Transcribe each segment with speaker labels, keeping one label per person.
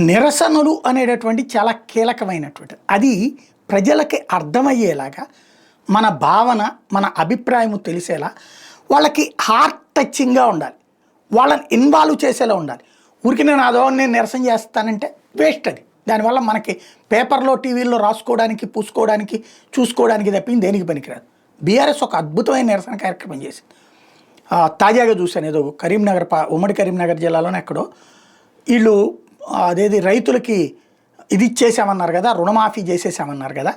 Speaker 1: నిరసనలు అనేటటువంటి చాలా కీలకమైనటువంటి అది ప్రజలకి అర్థమయ్యేలాగా మన భావన మన అభిప్రాయము తెలిసేలా వాళ్ళకి హార్ట్ టచింగ్గా ఉండాలి, వాళ్ళని ఇన్వాల్వ్ చేసేలా ఉండాలి. ఊరికి నేను నేను నిరసన చేస్తానంటే వేస్ట్. అది దానివల్ల మనకి పేపర్లో టీవీల్లో రాసుకోవడానికి పూసుకోవడానికి చూసుకోవడానికి తప్పింది దేనికి పనికిరాదు. బీఆర్ఎస్ ఒక అద్భుతమైన నిరసన కార్యక్రమం చేసింది. తాజాగా చూశాను, ఏదో కరీంనగర్ ఉమ్మడి కరీంనగర్ జిల్లాలోనే ఎక్కడో వీళ్ళు అదేది రైతులకి ఇది ఇచ్చేసామన్నారు కదా, రుణమాఫీ చేసేసామన్నారు కదా.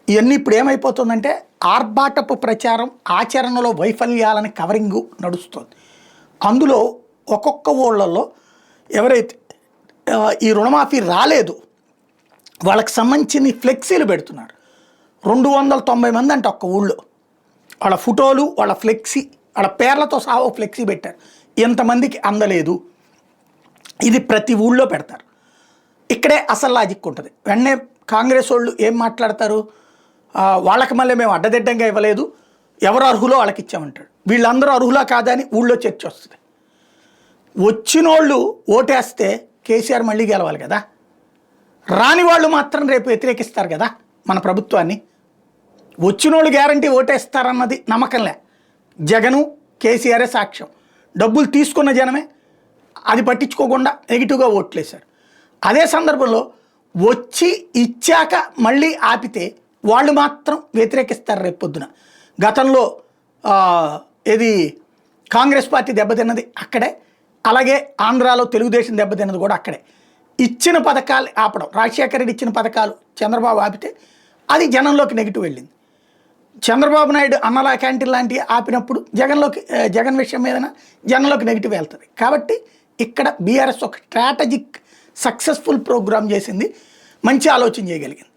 Speaker 1: ఇవన్నీ ఇప్పుడు ఏమైపోతుందంటే ఆర్భాటపు ప్రచారం, ఆచరణలో వైఫల్యాలని కవరింగ్ నడుస్తుంది. అందులో ఒక్కొక్క ఊళ్ళల్లో ఎవరైతే ఈ రుణమాఫీ రాలేదు వాళ్ళకి సంబంధించిన ఫ్లెక్సీలు పెడుతున్నారు. 290 మంది అంటే ఒక్క ఊళ్ళో వాళ్ళ ఫోటోలు, వాళ్ళ ఫ్లెక్సీ, వాళ్ళ పేర్లతో సహా ఫ్లెక్సీ పెట్టారు. ఎంతమందికి అందలేదు ఇది ప్రతి ఊళ్ళో పెడతారు. ఇక్కడే అసలు లాజిక్ ఉంటుంది. వెంటనే కాంగ్రెస్ వాళ్ళు ఏం మాట్లాడతారు, వాళ్ళకి మళ్ళీ మేము అడ్డదిడ్డంగా ఇవ్వలేదు, ఎవరు అర్హులో వాళ్ళకి ఇచ్చామంటాడు. వీళ్ళందరూ అర్హులా కాదని ఊళ్ళో చర్చ వస్తుంది. వచ్చినోళ్ళు ఓటేస్తే కేసీఆర్ మళ్ళీ గెలవాలి కదా, రాని వాళ్ళు మాత్రం రేపు వ్యతిరేకిస్తారు కదా మన ప్రభుత్వాన్ని. వచ్చినోళ్ళు గ్యారంటీ ఓటేస్తారన్నది నమ్మకంలే. జగను కేసీఆరే సాక్ష్యం. డబ్బులు తీసుకున్న జనమే అది పట్టించుకోకుండా నెగిటివ్గా ఓట్లేశారు. అదే సందర్భంలో వచ్చి ఇచ్చాక మళ్ళీ ఆపితే వాళ్ళు మాత్రం వ్యతిరేకిస్తారు రేపు పొద్దున. గతంలో ఏది కాంగ్రెస్ పార్టీ దెబ్బతిన్నది అక్కడే, అలాగే ఆంధ్రాలో తెలుగుదేశం దెబ్బతిన్నది కూడా అక్కడే. ఇచ్చిన పథకాలు ఆపడం, రాజశేఖర రెడ్డి ఇచ్చిన పథకాలు చంద్రబాబు ఆపితే అది జనంలోకి నెగిటివ్ వెళ్ళింది. చంద్రబాబు నాయుడు అన్నలా క్యాంటీన్ లాంటివి ఆపినప్పుడు జగన్ విషయం మీదన జనంలోకి నెగిటివ్ వెళ్తుంది. కాబట్టి ఇక్కడ బీఆర్ఎస్ ఒక స్ట్రాటజిక్ సక్సెస్ఫుల్ ప్రోగ్రామ్ చేసింది, మంచి ఆలోచన చేయగలిగింది.